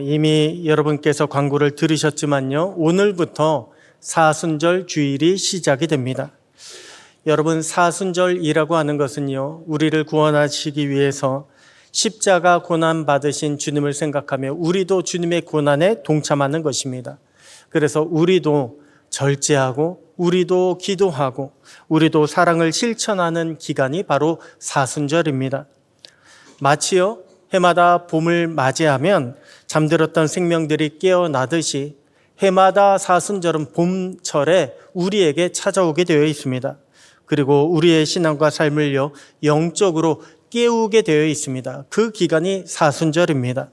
이미 여러분께서 광고를 들으셨지만요. 오늘부터 사순절 주일이 시작이 됩니다. 여러분, 사순절이라고 하는 것은요, 우리를 구원하시기 위해서 십자가 고난 받으신 주님을 생각하며 우리도 주님의 고난에 동참하는 것입니다. 그래서 우리도 절제하고 우리도 기도하고 우리도 사랑을 실천하는 기간이 바로 사순절입니다. 마치요, 해마다 봄을 맞이하면 잠들었던 생명들이 깨어나듯이 해마다 사순절은 봄철에 우리에게 찾아오게 되어 있습니다. 그리고 우리의 신앙과 삶을요, 영적으로 깨우게 되어 있습니다. 그 기간이 사순절입니다.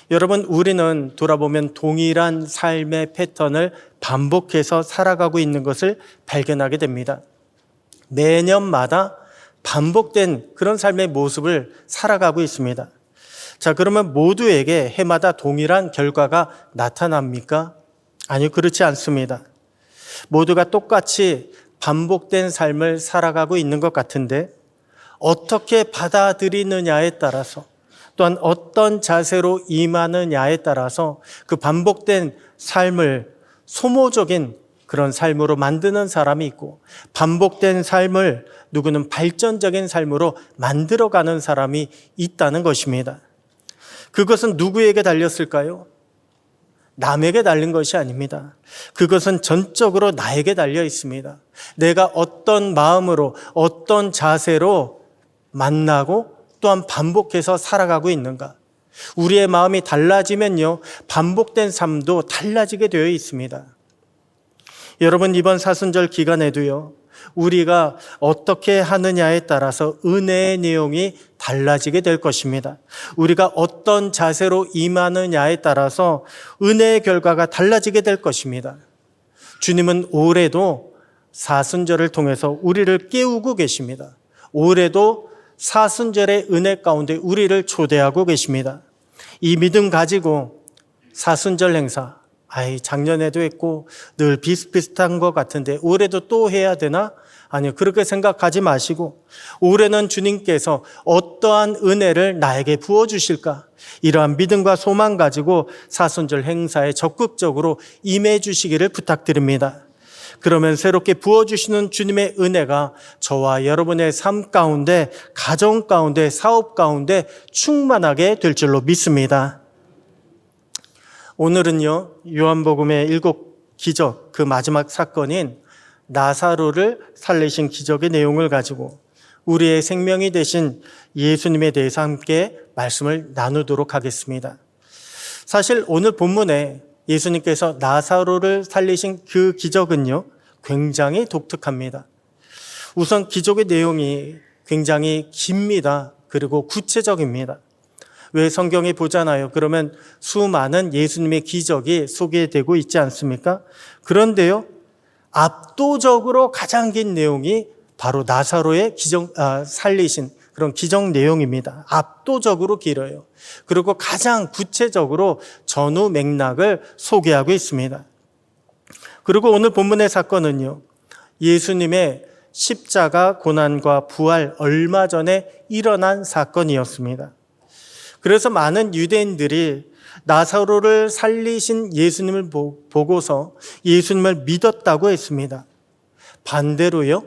여러분, 우리는 돌아보면 동일한 삶의 패턴을 반복해서 살아가고 있는 것을 발견하게 됩니다. 매년마다 반복된 그런 삶의 모습을 살아가고 있습니다. 자, 그러면 모두에게 해마다 동일한 결과가 나타납니까? 아니요, 그렇지 않습니다. 모두가 똑같이 반복된 삶을 살아가고 있는 것 같은데 어떻게 받아들이느냐에 따라서 또한 어떤 자세로 임하느냐에 따라서 그 반복된 삶을 소모적인 그런 삶으로 만드는 사람이 있고 반복된 삶을 누구는 발전적인 삶으로 만들어가는 사람이 있다는 것입니다. 그것은 누구에게 달렸을까요? 남에게 달린 것이 아닙니다. 그것은 전적으로 나에게 달려 있습니다. 내가 어떤 마음으로 어떤 자세로 만나고 또한 반복해서 살아가고 있는가. 우리의 마음이 달라지면요, 반복된 삶도 달라지게 되어 있습니다. 여러분, 이번 사순절 기간에도요, 우리가 어떻게 하느냐에 따라서 은혜의 내용이 달라지게 될 것입니다. 우리가 어떤 자세로 임하느냐에 따라서 은혜의 결과가 달라지게 될 것입니다. 주님은 올해도 사순절을 통해서 우리를 깨우고 계십니다. 올해도 사순절의 은혜 가운데 우리를 초대하고 계십니다. 이 믿음 가지고 사순절 행사, 작년에도 했고 늘 비슷비슷한 것 같은데 올해도 또 해야 되나? 아니요, 그렇게 생각하지 마시고 올해는 주님께서 어떠한 은혜를 나에게 부어주실까? 이러한 믿음과 소망 가지고 사순절 행사에 적극적으로 임해 주시기를 부탁드립니다. 그러면 새롭게 부어주시는 주님의 은혜가 저와 여러분의 삶 가운데, 가정 가운데, 사업 가운데 충만하게 될 줄로 믿습니다. 오늘은요, 요한복음의 7기적, 그 마지막 사건인 나사로를 살리신 기적의 내용을 가지고 우리의 생명이 되신 예수님에 대해서 함께 말씀을 나누도록 하겠습니다. 사실 오늘 본문에 예수님께서 나사로를 살리신 그 기적은요, 굉장히 독특합니다. 우선 기적의 내용이 굉장히 깁니다. 그리고 구체적입니다. 왜 성경에 보잖아요. 그러면 수많은 예수님의 기적이 소개되고 있지 않습니까? 그런데요, 압도적으로 가장 긴 내용이 바로 나사로의 살리신 그런 기적 내용입니다. 압도적으로 길어요. 그리고 가장 구체적으로 전후 맥락을 소개하고 있습니다. 그리고 오늘 본문의 사건은요, 예수님의 십자가 고난과 부활 얼마 전에 일어난 사건이었습니다. 그래서 많은 유대인들이 나사로를 살리신 예수님을 보고서 예수님을 믿었다고 했습니다. 반대로요,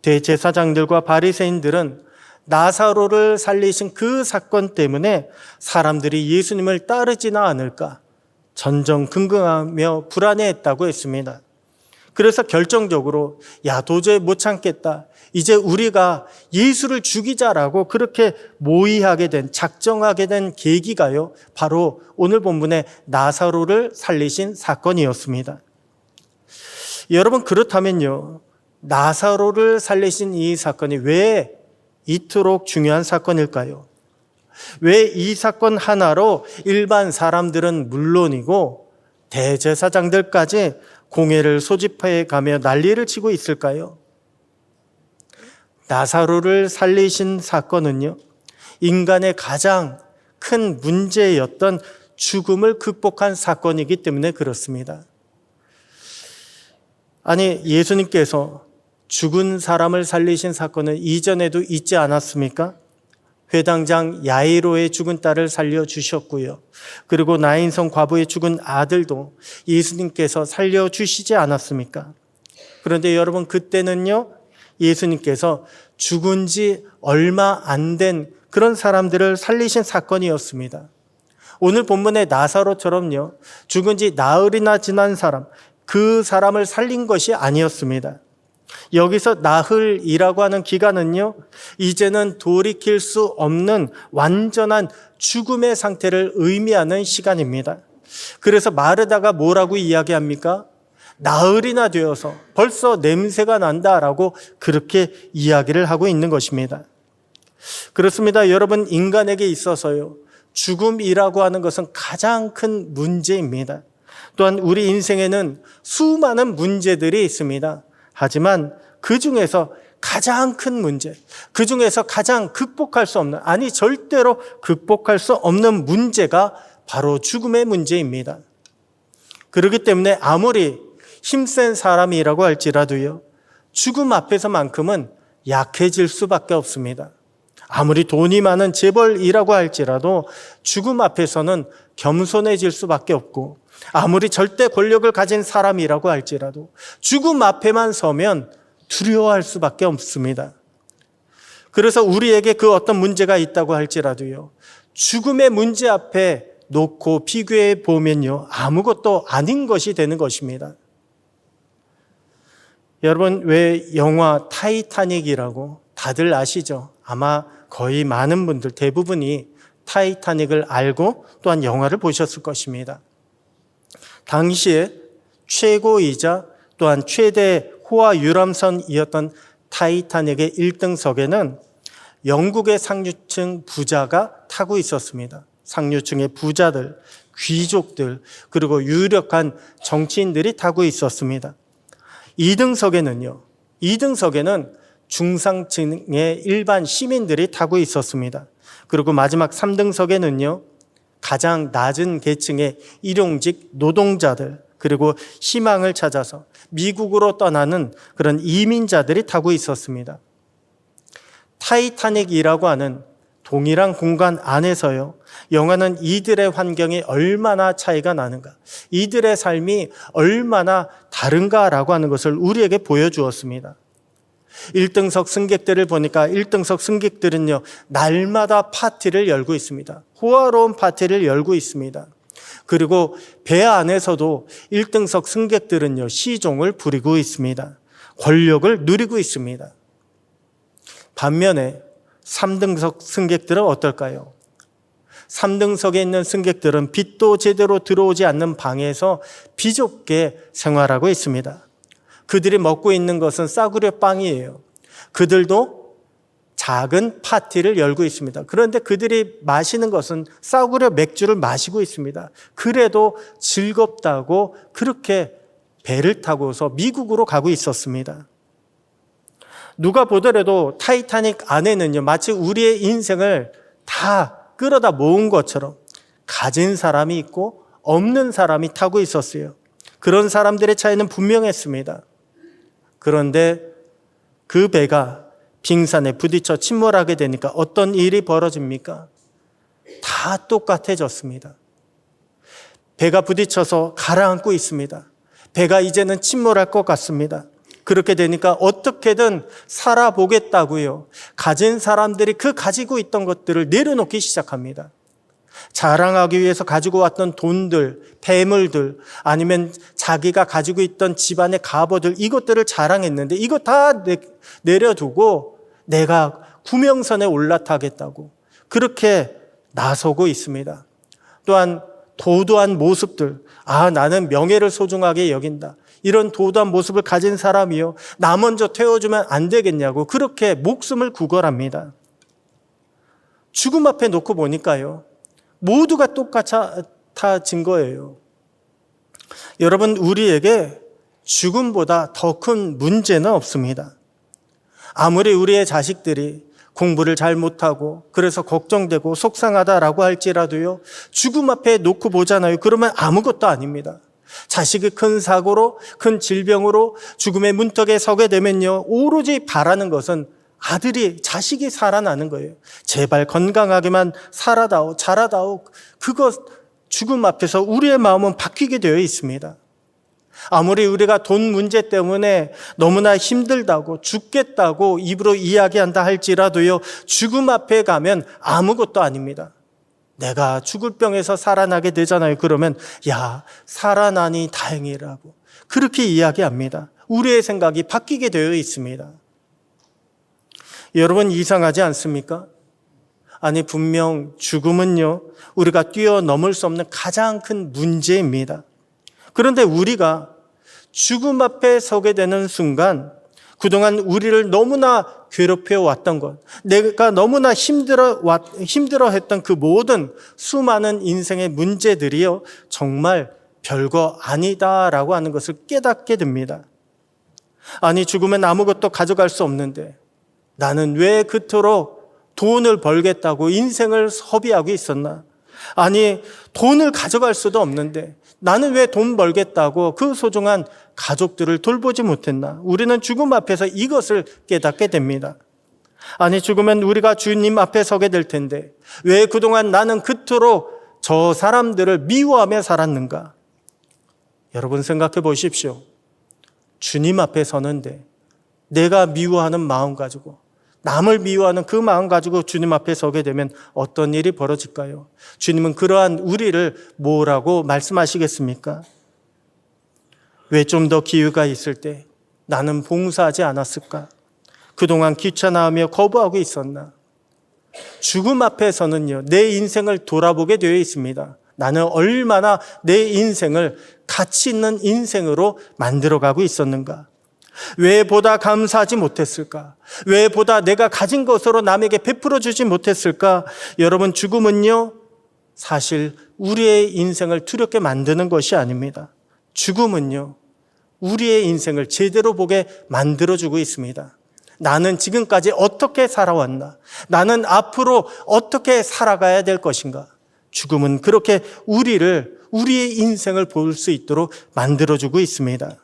대제사장들과 바리새인들은 나사로를 살리신 그 사건 때문에 사람들이 예수님을 따르지나 않을까 전전긍긍하며 불안해했다고 했습니다. 그래서 결정적으로 도저히 못 참겠다. 이제 우리가 예수를 죽이자라고 그렇게 모의하게 된, 작정하게 된 계기가요, 바로 오늘 본문의 나사로를 살리신 사건이었습니다. 여러분, 그렇다면요, 나사로를 살리신 이 사건이 왜 이토록 중요한 사건일까요? 왜 이 사건 하나로 일반 사람들은 물론이고 대제사장들까지 공회를 소집해 가며 난리를 치고 있을까요? 나사로를 살리신 사건은요, 인간의 가장 큰 문제였던 죽음을 극복한 사건이기 때문에 그렇습니다. 아니, 예수님께서 죽은 사람을 살리신 사건은 이전에도 있지 않았습니까? 회당장 야이로의 죽은 딸을 살려주셨고요. 그리고 나인성 과부의 죽은 아들도 예수님께서 살려주시지 않았습니까? 그런데 여러분, 그때는요, 예수님께서 죽은 지 얼마 안 된 그런 사람들을 살리신 사건이었습니다. 오늘 본문의 나사로처럼요, 죽은 지 나흘이나 지난 사람, 그 사람을 살린 것이 아니었습니다. 여기서 나흘이라고 하는 기간은요, 이제는 돌이킬 수 없는 완전한 죽음의 상태를 의미하는 시간입니다. 그래서 마르다가 뭐라고 이야기합니까? 나흘이나 되어서 벌써 냄새가 난다라고 그렇게 이야기를 하고 있는 것입니다. 그렇습니다. 여러분, 인간에게 있어서요, 죽음이라고 하는 것은 가장 큰 문제입니다. 또한 우리 인생에는 수많은 문제들이 있습니다. 하지만 그 중에서 가장 큰 문제, 그 중에서 가장 극복할 수 없는, 아니 절대로 극복할 수 없는 문제가 바로 죽음의 문제입니다. 그렇기 때문에 아무리 힘센 사람이라고 할지라도요, 죽음 앞에서만큼은 약해질 수밖에 없습니다. 아무리 돈이 많은 재벌이라고 할지라도 죽음 앞에서는 겸손해질 수밖에 없고, 아무리 절대 권력을 가진 사람이라고 할지라도 죽음 앞에만 서면 두려워할 수밖에 없습니다. 그래서 우리에게 그 어떤 문제가 있다고 할지라도요, 죽음의 문제 앞에 놓고 비교해 보면요, 아무것도 아닌 것이 되는 것입니다. 여러분, 왜 영화 타이타닉이라고 다들 아시죠? 아마 거의 많은 분들, 대부분이 타이타닉을 알고 또한 영화를 보셨을 것입니다. 당시에 최고이자 또한 최대 호화 유람선이었던 타이타닉의 1등석에는 영국의 상류층 부자가 타고 있었습니다. 상류층의 부자들, 귀족들, 그리고 유력한 정치인들이 타고 있었습니다. 2등석에는 중상층의 일반 시민들이 타고 있었습니다. 그리고 마지막 3등석에는요, 가장 낮은 계층의 일용직 노동자들, 그리고 희망을 찾아서 미국으로 떠나는 그런 이민자들이 타고 있었습니다. 타이타닉이라고 하는 동일한 공간 안에서요, 영화는 이들의 환경이 얼마나 차이가 나는가, 이들의 삶이 얼마나 다른가라고 하는 것을 우리에게 보여주었습니다. 1등석 승객들을 보니까 1등석 승객들은요, 날마다 파티를 열고 있습니다. 호화로운 파티를 열고 있습니다. 그리고 배 안에서도 1등석 승객들은요, 시종을 부리고 있습니다. 권력을 누리고 있습니다. 반면에 3등석 승객들은 어떨까요? 3등석에 있는 승객들은 빛도 제대로 들어오지 않는 방에서 비좁게 생활하고 있습니다. 그들이 먹고 있는 것은 싸구려 빵이에요. 그들도 작은 파티를 열고 있습니다. 그런데 그들이 마시는 것은 싸구려 맥주를 마시고 있습니다. 그래도 즐겁다고 그렇게 배를 타고서 미국으로 가고 있었습니다. 누가 보더라도 타이타닉 안에는요, 마치 우리의 인생을 다 끌어다 모은 것처럼 가진 사람이 있고 없는 사람이 타고 있었어요. 그런 사람들의 차이는 분명했습니다. 그런데 그 배가 빙산에 부딪혀 침몰하게 되니까 어떤 일이 벌어집니까? 다 똑같아졌습니다. 배가 부딪혀서 가라앉고 있습니다. 배가 이제는 침몰할 것 같습니다. 그렇게 되니까 어떻게든 살아보겠다고요, 가진 사람들이 그 가지고 있던 것들을 내려놓기 시작합니다. 자랑하기 위해서 가지고 왔던 돈들, 폐물들, 아니면 자기가 가지고 있던 집안의 갑오들, 이것들을 자랑했는데 이거 다 내려두고 내가 구명선에 올라타겠다고 그렇게 나서고 있습니다. 또한 도도한 모습들, 나는 명예를 소중하게 여긴다, 이런 도도한 모습을 가진 사람이요, 나 먼저 태워주면 안 되겠냐고 그렇게 목숨을 구걸합니다. 죽음 앞에 놓고 보니까요, 모두가 똑같아진 거예요. 여러분, 우리에게 죽음보다 더 큰 문제는 없습니다. 아무리 우리의 자식들이 공부를 잘 못하고 그래서 걱정되고 속상하다라고 할지라도요, 죽음 앞에 놓고 보잖아요. 그러면 아무것도 아닙니다. 자식이 큰 사고로, 큰 질병으로 죽음의 문턱에 서게 되면요, 오로지 바라는 것은 자식이 살아나는 거예요. 제발 건강하게만 살아다오, 자라다오. 그것 죽음 앞에서 우리의 마음은 바뀌게 되어 있습니다. 아무리 우리가 돈 문제 때문에 너무나 힘들다고 죽겠다고 입으로 이야기한다 할지라도요, 죽음 앞에 가면 아무것도 아닙니다. 내가 죽을 병에서 살아나게 되잖아요. 그러면 야, 살아나니 다행이라고 그렇게 이야기합니다. 우리의 생각이 바뀌게 되어 있습니다. 여러분, 이상하지 않습니까? 아니, 분명 죽음은요, 우리가 뛰어넘을 수 없는 가장 큰 문제입니다. 그런데 우리가 죽음 앞에 서게 되는 순간, 그동안 우리를 너무나 괴롭혀 왔던 것, 내가 너무나 힘들어 했던 그 모든 수많은 인생의 문제들이요, 정말 별거 아니다라고 하는 것을 깨닫게 됩니다. 아니, 죽으면 아무것도 가져갈 수 없는데 나는 왜 그토록 돈을 벌겠다고 인생을 허비하고 있었나? 아니, 돈을 가져갈 수도 없는데 나는 왜 돈 벌겠다고 그 소중한 가족들을 돌보지 못했나? 우리는 죽음 앞에서 이것을 깨닫게 됩니다. 아니, 죽으면 우리가 주님 앞에 서게 될 텐데 왜 그동안 나는 그토록 저 사람들을 미워하며 살았는가? 여러분, 생각해 보십시오. 주님 앞에 서는데 내가 미워하는 마음 가지고, 남을 미워하는 그 마음 가지고 주님 앞에 서게 되면 어떤 일이 벌어질까요? 주님은 그러한 우리를 뭐라고 말씀하시겠습니까? 왜 좀 더 기회가 있을 때 나는 봉사하지 않았을까? 그동안 귀찮아하며 거부하고 있었나? 죽음 앞에서는요, 내 인생을 돌아보게 되어 있습니다. 나는 얼마나 내 인생을 가치 있는 인생으로 만들어가고 있었는가? 왜 보다 감사하지 못했을까? 왜 보다 내가 가진 것으로 남에게 베풀어 주지 못했을까? 여러분, 죽음은요, 사실 우리의 인생을 두렵게 만드는 것이 아닙니다. 죽음은요, 우리의 인생을 제대로 보게 만들어주고 있습니다. 나는 지금까지 어떻게 살아왔나? 나는 앞으로 어떻게 살아가야 될 것인가? 죽음은 그렇게 우리의 인생을 볼 수 있도록 만들어주고 있습니다.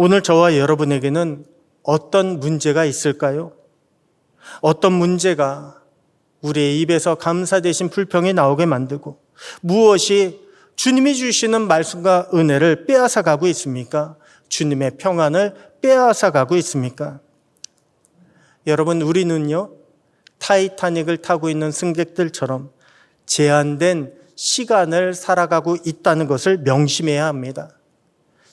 오늘 저와 여러분에게는 어떤 문제가 있을까요? 어떤 문제가 우리의 입에서 감사 대신 불평이 나오게 만들고, 무엇이 주님이 주시는 말씀과 은혜를 빼앗아 가고 있습니까? 주님의 평안을 빼앗아 가고 있습니까? 여러분, 우리는요, 타이타닉을 타고 있는 승객들처럼 제한된 시간을 살아가고 있다는 것을 명심해야 합니다.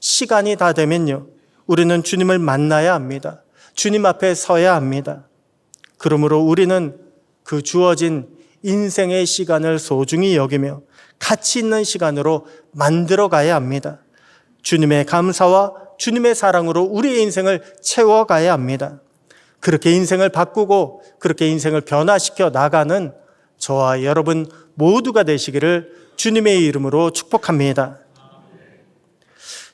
시간이 다 되면요, 우리는 주님을 만나야 합니다. 주님 앞에 서야 합니다. 그러므로 우리는 그 주어진 인생의 시간을 소중히 여기며 가치 있는 시간으로 만들어 가야 합니다. 주님의 감사와 주님의 사랑으로 우리의 인생을 채워가야 합니다. 그렇게 인생을 바꾸고 그렇게 인생을 변화시켜 나가는 저와 여러분 모두가 되시기를 주님의 이름으로 축복합니다.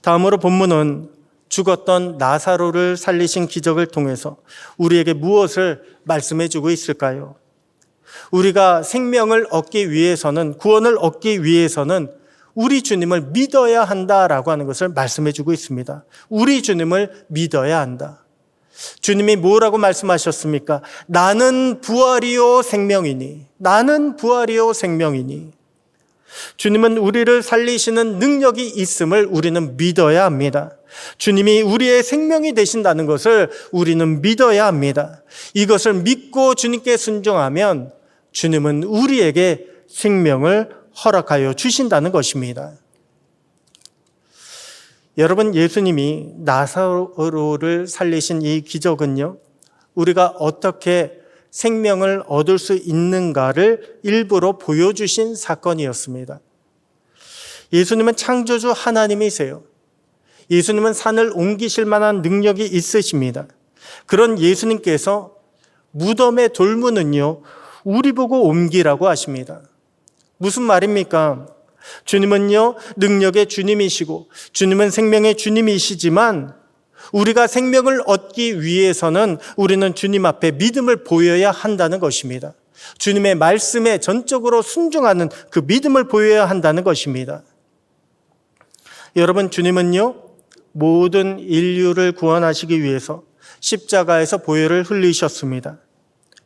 다음으로 본문은 죽었던 나사로를 살리신 기적을 통해서 우리에게 무엇을 말씀해 주고 있을까요? 우리가 생명을 얻기 위해서는, 구원을 얻기 위해서는 우리 주님을 믿어야 한다라고 하는 것을 말씀해 주고 있습니다. 우리 주님을 믿어야 한다. 주님이 뭐라고 말씀하셨습니까? 나는 부활이요 생명이니. 나는 부활이요 생명이니. 주님은 우리를 살리시는 능력이 있음을 우리는 믿어야 합니다. 주님이 우리의 생명이 되신다는 것을 우리는 믿어야 합니다. 이것을 믿고 주님께 순종하면 주님은 우리에게 생명을 허락하여 주신다는 것입니다. 여러분, 예수님이 나사로를 살리신 이 기적은요, 우리가 어떻게 생명을 얻을 수 있는가를 일부러 보여주신 사건이었습니다. 예수님은 창조주 하나님이세요. 예수님은 산을 옮기실 만한 능력이 있으십니다. 그런 예수님께서 무덤의 돌문은요, 우리 보고 옮기라고 하십니다. 무슨 말입니까? 주님은요, 능력의 주님이시고 주님은 생명의 주님이시지만 우리가 생명을 얻기 위해서는 우리는 주님 앞에 믿음을 보여야 한다는 것입니다. 주님의 말씀에 전적으로 순종하는 그 믿음을 보여야 한다는 것입니다. 여러분, 주님은요, 모든 인류를 구원하시기 위해서 십자가에서 보혈을 흘리셨습니다.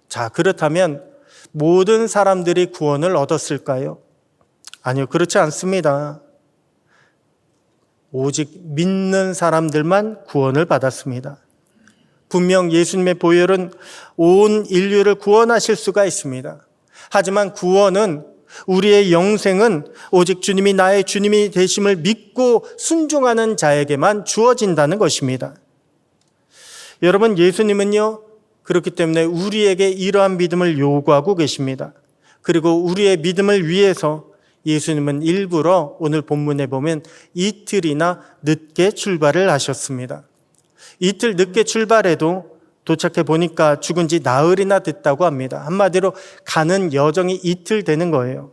자, 그렇다면 모든 사람들이 구원을 얻었을까요? 아니요, 그렇지 않습니다. 오직 믿는 사람들만 구원을 받았습니다. 분명 예수님의 보혈은 온 인류를 구원하실 수가 있습니다. 하지만 구원은, 우리의 영생은 오직 주님이 나의 주님이 되심을 믿고 순종하는 자에게만 주어진다는 것입니다. 여러분, 예수님은요, 그렇기 때문에 우리에게 이러한 믿음을 요구하고 계십니다. 그리고 우리의 믿음을 위해서 예수님은 일부러 오늘 본문에 보면 이틀이나 늦게 출발을 하셨습니다. 이틀 늦게 출발해도 도착해 보니까 죽은 지 나흘이나 됐다고 합니다. 한마디로 가는 여정이 이틀 되는 거예요.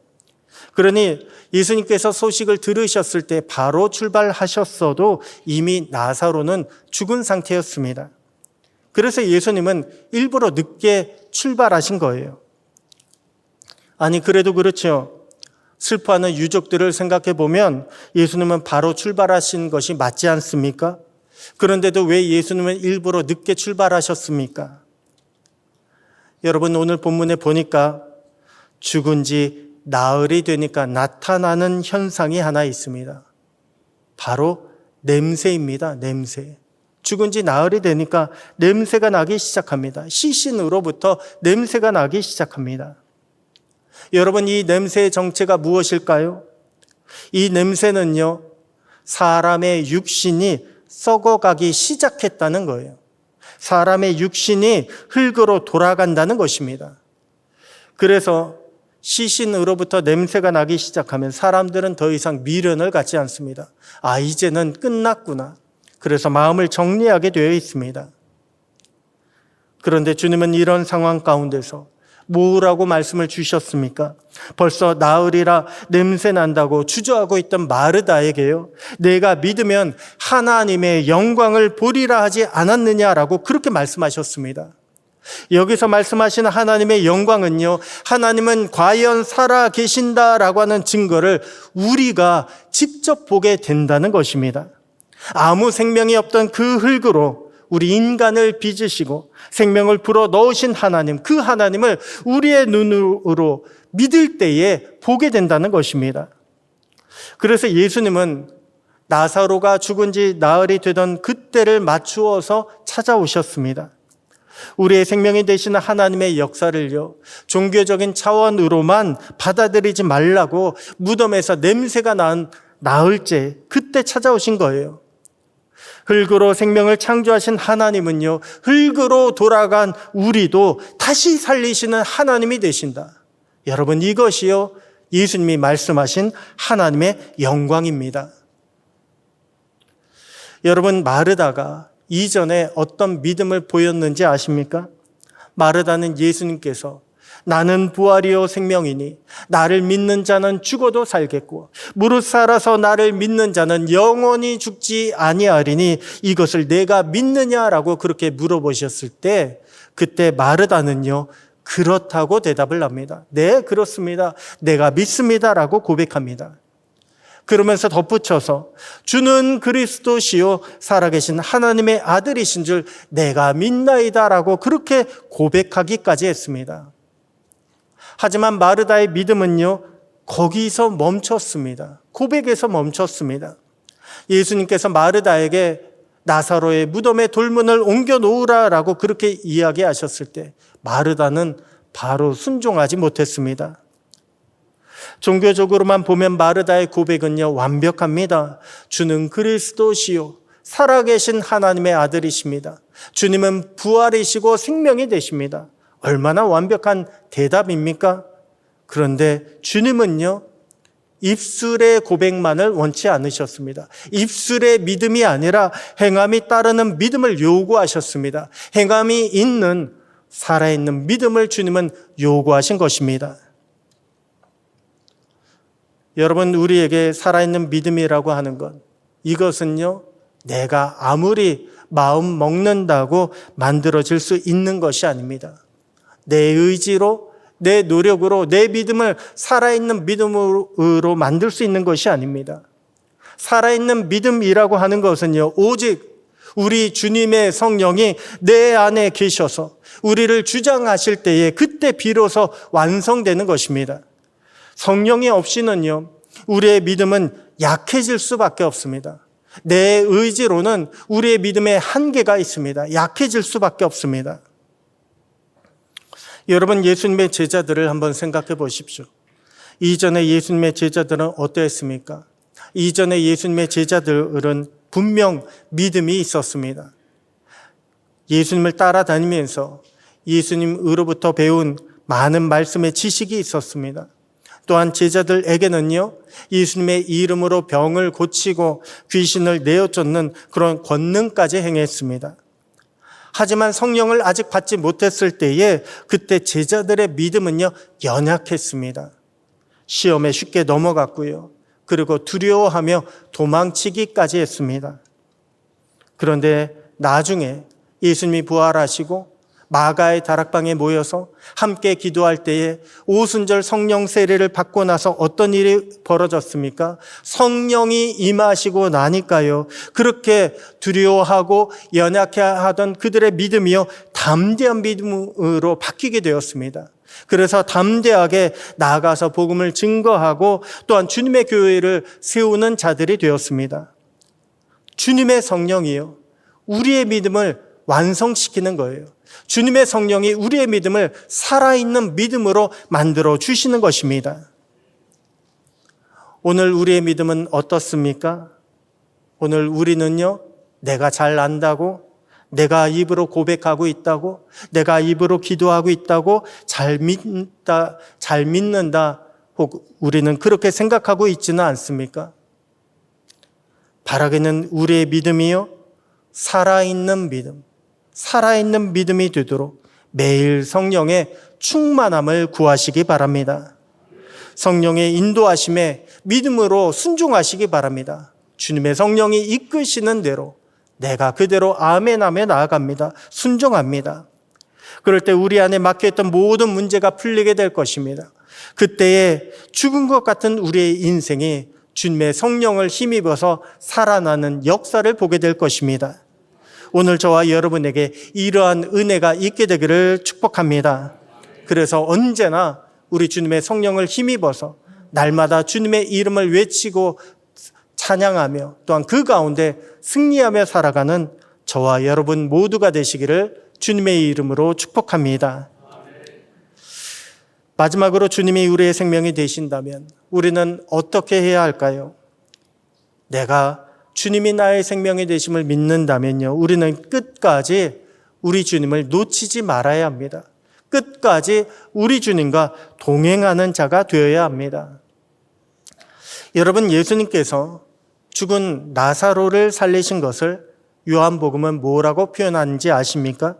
그러니 예수님께서 소식을 들으셨을 때 바로 출발하셨어도 이미 나사로는 죽은 상태였습니다. 그래서 예수님은 일부러 늦게 출발하신 거예요. 아니, 그래도 그렇죠. 슬퍼하는 유족들을 생각해 보면 예수님은 바로 출발하신 것이 맞지 않습니까? 그런데도 왜 예수님은 일부러 늦게 출발하셨습니까? 여러분, 오늘 본문에 보니까 죽은 지 나흘이 되니까 나타나는 현상이 하나 있습니다. 바로 냄새입니다. 냄새. 죽은 지 나흘이 되니까 냄새가 나기 시작합니다. 시신으로부터 냄새가 나기 시작합니다. 여러분, 이 냄새의 정체가 무엇일까요? 이 냄새는요, 사람의 육신이 썩어가기 시작했다는 거예요. 사람의 육신이 흙으로 돌아간다는 것입니다. 그래서 시신으로부터 냄새가 나기 시작하면 사람들은 더 이상 미련을 갖지 않습니다. 아, 이제는 끝났구나. 그래서 마음을 정리하게 되어 있습니다. 그런데 주님은 이런 상황 가운데서 뭐라고 말씀을 주셨습니까? 벌써 나흘이라 냄새 난다고 주저하고 있던 마르다에게요, 내가 믿으면 하나님의 영광을 보리라 하지 않았느냐라고 그렇게 말씀하셨습니다. 여기서 말씀하시는 하나님의 영광은요, 하나님은 과연 살아 계신다라고 하는 증거를 우리가 직접 보게 된다는 것입니다. 아무 생명이 없던 그 흙으로 우리 인간을 빚으시고 생명을 불어 넣으신 하나님, 그 하나님을 우리의 눈으로 믿을 때에 보게 된다는 것입니다. 그래서 예수님은 나사로가 죽은 지 나흘이 되던 그때를 맞추어서 찾아오셨습니다. 우리의 생명이 되시는 하나님의 역사를요, 종교적인 차원으로만 받아들이지 말라고 무덤에서 냄새가 난 나흘째 그때 찾아오신 거예요. 흙으로 생명을 창조하신 하나님은요, 흙으로 돌아간 우리도 다시 살리시는 하나님이 되신다. 여러분, 이것이요, 예수님이 말씀하신 하나님의 영광입니다. 여러분, 마르다가 이전에 어떤 믿음을 보였는지 아십니까? 마르다는 예수님께서 나는 부활이요 생명이니 나를 믿는 자는 죽어도 살겠고 무릇 살아서 나를 믿는 자는 영원히 죽지 아니하리니 이것을 내가 믿느냐라고 그렇게 물어보셨을 때, 그때 마르다는요, 그렇다고 대답을 합니다. 네, 그렇습니다. 내가 믿습니다라고 고백합니다. 그러면서 덧붙여서 주는 그리스도시요 살아계신 하나님의 아들이신 줄 내가 믿나이다라고 그렇게 고백하기까지 했습니다. 하지만 마르다의 믿음은요, 거기서 멈췄습니다. 고백에서 멈췄습니다. 예수님께서 마르다에게 나사로의 무덤에 돌문을 옮겨 놓으라라고 그렇게 이야기하셨을 때 마르다는 바로 순종하지 못했습니다. 종교적으로만 보면 마르다의 고백은요, 완벽합니다. 주는 그리스도시요 살아계신 하나님의 아들이십니다. 주님은 부활이시고 생명이 되십니다. 얼마나 완벽한 대답입니까? 그런데 주님은요, 입술의 고백만을 원치 않으셨습니다. 입술의 믿음이 아니라 행함이 따르는 믿음을 요구하셨습니다. 행함이 있는, 살아있는 믿음을 주님은 요구하신 것입니다. 여러분, 우리에게 살아있는 믿음이라고 하는 것, 이것은요, 내가 아무리 마음 먹는다고 만들어질 수 있는 것이 아닙니다. 내 의지로, 내 노력으로 내 믿음을 살아있는 믿음으로 만들 수 있는 것이 아닙니다. 살아있는 믿음이라고 하는 것은요, 오직 우리 주님의 성령이 내 안에 계셔서 우리를 주장하실 때에 그때 비로소 완성되는 것입니다. 성령이 없이는요, 우리의 믿음은 약해질 수밖에 없습니다. 내 의지로는 우리의 믿음에 한계가 있습니다. 약해질 수밖에 없습니다. 여러분, 예수님의 제자들을 한번 생각해 보십시오. 이전에 예수님의 제자들은 어떠했습니까? 이전에 예수님의 제자들은 분명 믿음이 있었습니다. 예수님을 따라다니면서 예수님으로부터 배운 많은 말씀의 지식이 있었습니다. 또한 제자들에게는요, 예수님의 이름으로 병을 고치고 귀신을 내어쫓는 그런 권능까지 행했습니다. 하지만 성령을 아직 받지 못했을 때에 그때 제자들의 믿음은요, 연약했습니다. 시험에 쉽게 넘어갔고요. 그리고 두려워하며 도망치기까지 했습니다. 그런데 나중에 예수님이 부활하시고 마가의 다락방에 모여서 함께 기도할 때에 오순절 성령 세례를 받고 나서 어떤 일이 벌어졌습니까? 성령이 임하시고 나니까요, 그렇게 두려워하고 연약해하던 그들의 믿음이요, 담대한 믿음으로 바뀌게 되었습니다. 그래서 담대하게 나아가서 복음을 증거하고 또한 주님의 교회를 세우는 자들이 되었습니다. 주님의 성령이요, 우리의 믿음을 완성시키는 거예요. 주님의 성령이 우리의 믿음을 살아있는 믿음으로 만들어 주시는 것입니다. 오늘 우리의 믿음은 어떻습니까? 오늘 우리는요, 내가 잘 안다고, 내가 입으로 고백하고 있다고, 내가 입으로 기도하고 있다고, 잘 믿는다, 혹 우리는 그렇게 생각하고 있지는 않습니까? 바라기는 우리의 믿음이요, 살아있는 믿음, 살아있는 믿음이 되도록 매일 성령의 충만함을 구하시기 바랍니다. 성령의 인도하심에 믿음으로 순종하시기 바랍니다. 주님의 성령이 이끄시는 대로 내가 그대로 아멘하며 나아갑니다. 순종합니다. 그럴 때 우리 안에 막혀있던 모든 문제가 풀리게 될 것입니다. 그때에 죽은 것 같은 우리의 인생이 주님의 성령을 힘입어서 살아나는 역사를 보게 될 것입니다. 오늘 저와 여러분에게 이러한 은혜가 있게 되기를 축복합니다. 그래서 언제나 우리 주님의 성령을 힘입어서 날마다 주님의 이름을 외치고 찬양하며 또한 그 가운데 승리하며 살아가는 저와 여러분 모두가 되시기를 주님의 이름으로 축복합니다. 마지막으로 주님이 우리의 생명이 되신다면 우리는 어떻게 해야 할까요? 내가 주님이 나의 생명이 되심을 믿는다면요, 우리는 끝까지 우리 주님을 놓치지 말아야 합니다. 끝까지 우리 주님과 동행하는 자가 되어야 합니다. 여러분, 예수님께서 죽은 나사로를 살리신 것을 요한복음은 뭐라고 표현하는지 아십니까?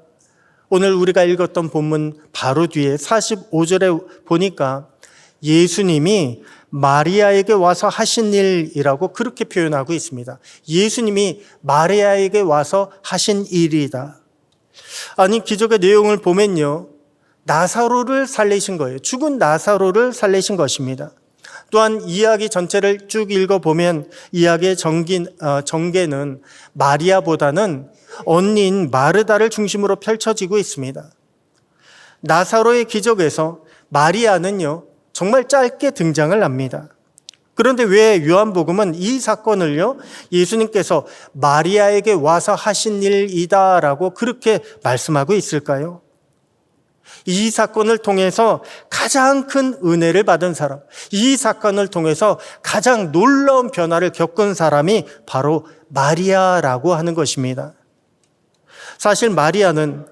오늘 우리가 읽었던 본문 바로 뒤에 45절에 보니까 예수님이 마리아에게 와서 하신 일이라고 그렇게 표현하고 있습니다. 예수님이 마리아에게 와서 하신 일이다. 아니, 기적의 내용을 보면요, 나사로를 살리신 거예요. 죽은 나사로를 살리신 것입니다. 또한 이야기 전체를 쭉 읽어보면 이야기의 전개는 마리아보다는 언니인 마르다를 중심으로 펼쳐지고 있습니다. 나사로의 기적에서 마리아는요, 정말 짧게 등장을 합니다. 그런데 왜 요한복음은 이 사건을요, 예수님께서 마리아에게 와서 하신 일이다라고 그렇게 말씀하고 있을까요? 이 사건을 통해서 가장 큰 은혜를 받은 사람, 이 사건을 통해서 가장 놀라운 변화를 겪은 사람이 바로 마리아라고 하는 것입니다. 사실 마리아는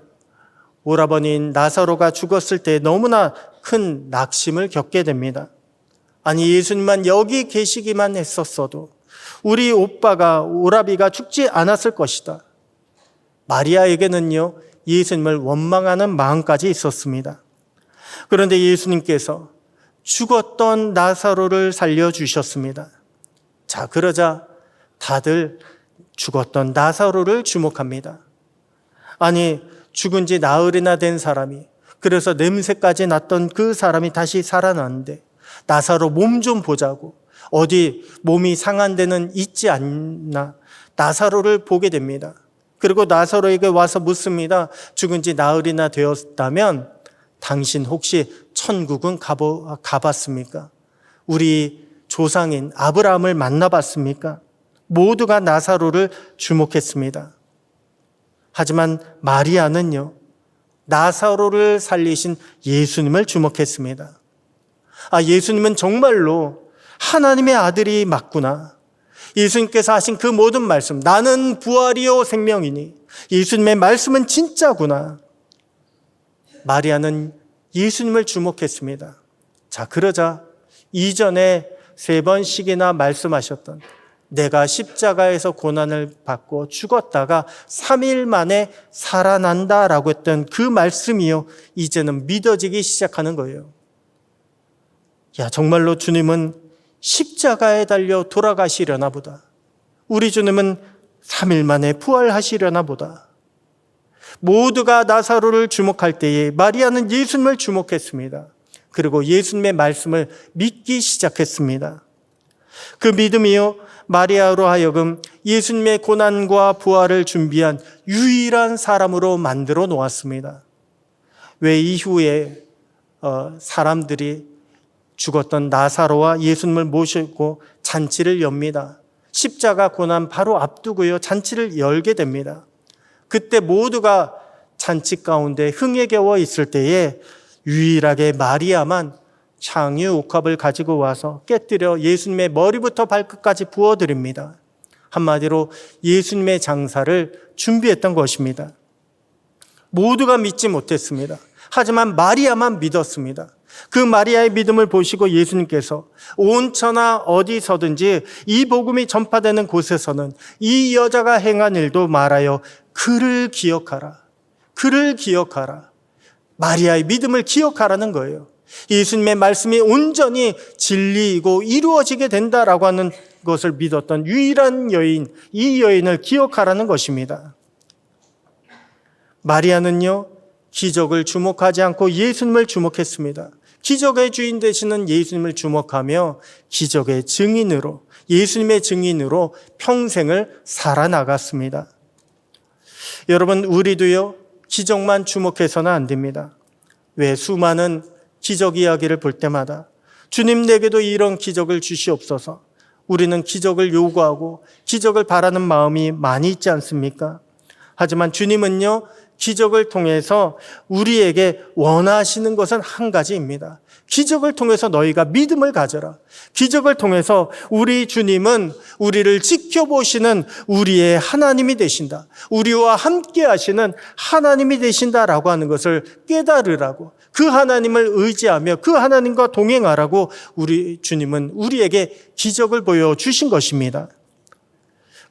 오라버니인 나사로가 죽었을 때 너무나 큰 낙심을 겪게 됩니다. 아니, 예수님만 여기 계시기만 했었어도 우리 오라비가 죽지 않았을 것이다. 마리아에게는요, 예수님을 원망하는 마음까지 있었습니다. 그런데 예수님께서 죽었던 나사로를 살려주셨습니다. 자, 그러자 다들 죽었던 나사로를 주목합니다. 아니, 죽은 지 나흘이나 된 사람이, 그래서 냄새까지 났던 그 사람이 다시 살아났는데 나사로 몸 좀 보자고, 어디 몸이 상한 데는 있지 않나, 나사로를 보게 됩니다. 그리고 나사로에게 와서 묻습니다. 죽은 지 나흘이나 되었다면 당신 혹시 천국은 가봤습니까? 우리 조상인 아브라함을 만나봤습니까? 모두가 나사로를 주목했습니다. 하지만 마리아는요, 나사로를 살리신 예수님을 주목했습니다. 예수님은 정말로 하나님의 아들이 맞구나. 예수님께서 하신 그 모든 말씀, 나는 부활이요 생명이니 예수님의 말씀은 진짜구나. 마리아는 예수님을 주목했습니다. 자, 그러자 이전에 3번씩이나 말씀하셨던 내가 십자가에서 고난을 받고 죽었다가 3일 만에 살아난다라고 했던 그 말씀이요, 이제는 믿어지기 시작하는 거예요. 정말로 주님은 십자가에 달려 돌아가시려나 보다. 우리 주님은 3일 만에 부활하시려나 보다. 모두가 나사로를 주목할 때에 마리아는 예수님을 주목했습니다. 그리고 예수님의 말씀을 믿기 시작했습니다. 그 믿음이요, 마리아로 하여금 예수님의 고난과 부활을 준비한 유일한 사람으로 만들어 놓았습니다. 왜 이후에 사람들이 죽었던 나사로와 예수님을 모시고 잔치를 엽니다. 십자가 고난 바로 앞두고요, 잔치를 열게 됩니다. 그때 모두가 잔치 가운데 흥에 겨워 있을 때에 유일하게 마리아만 향유 옥합을 가지고 와서 깨뜨려 예수님의 머리부터 발끝까지 부어드립니다. 한마디로 예수님의 장사를 준비했던 것입니다. 모두가 믿지 못했습니다. 하지만 마리아만 믿었습니다. 그 마리아의 믿음을 보시고 예수님께서 온 천하 어디서든지 이 복음이 전파되는 곳에서는 이 여자가 행한 일도 말하여 그를 기억하라. 그를 기억하라. 마리아의 믿음을 기억하라는 거예요. 예수님의 말씀이 온전히 진리이고 이루어지게 된다라고 하는 것을 믿었던 유일한 여인, 이 여인을 기억하라는 것입니다. 마리아는요, 기적을 주목하지 않고 예수님을 주목했습니다. 기적의 주인 되시는 예수님을 주목하며 기적의 증인으로, 예수님의 증인으로 평생을 살아나갔습니다. 여러분, 우리도요, 기적만 주목해서는 안 됩니다. 왜 수많은 기적 이야기를 볼 때마다 주님 내게도 이런 기적을 주시옵소서, 우리는 기적을 요구하고 기적을 바라는 마음이 많이 있지 않습니까? 하지만 주님은요, 기적을 통해서 우리에게 원하시는 것은 한 가지입니다. 기적을 통해서 너희가 믿음을 가져라. 기적을 통해서 우리 주님은 우리를 지켜보시는 우리의 하나님이 되신다. 우리와 함께 하시는 하나님이 되신다라고 하는 것을 깨달으라고, 그 하나님을 의지하며 그 하나님과 동행하라고 우리 주님은 우리에게 기적을 보여주신 것입니다.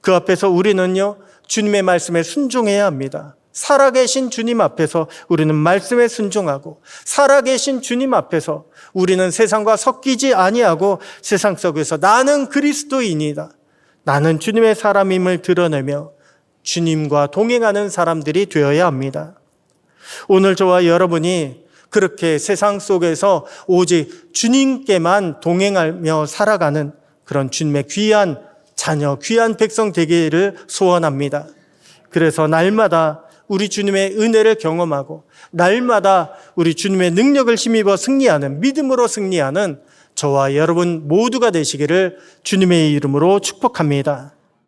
그 앞에서 우리는요, 주님의 말씀에 순종해야 합니다. 살아계신 주님 앞에서 우리는 말씀에 순종하고, 살아계신 주님 앞에서 우리는 세상과 섞이지 아니하고 세상 속에서 나는 그리스도인이다, 나는 주님의 사람임을 드러내며 주님과 동행하는 사람들이 되어야 합니다. 오늘 저와 여러분이 그렇게 세상 속에서 오직 주님께만 동행하며 살아가는 그런 주님의 귀한 자녀, 귀한 백성 되기를 소원합니다. 그래서 날마다 우리 주님의 은혜를 경험하고 날마다 우리 주님의 능력을 힘입어 승리하는, 믿음으로 승리하는 저와 여러분 모두가 되시기를 주님의 이름으로 축복합니다.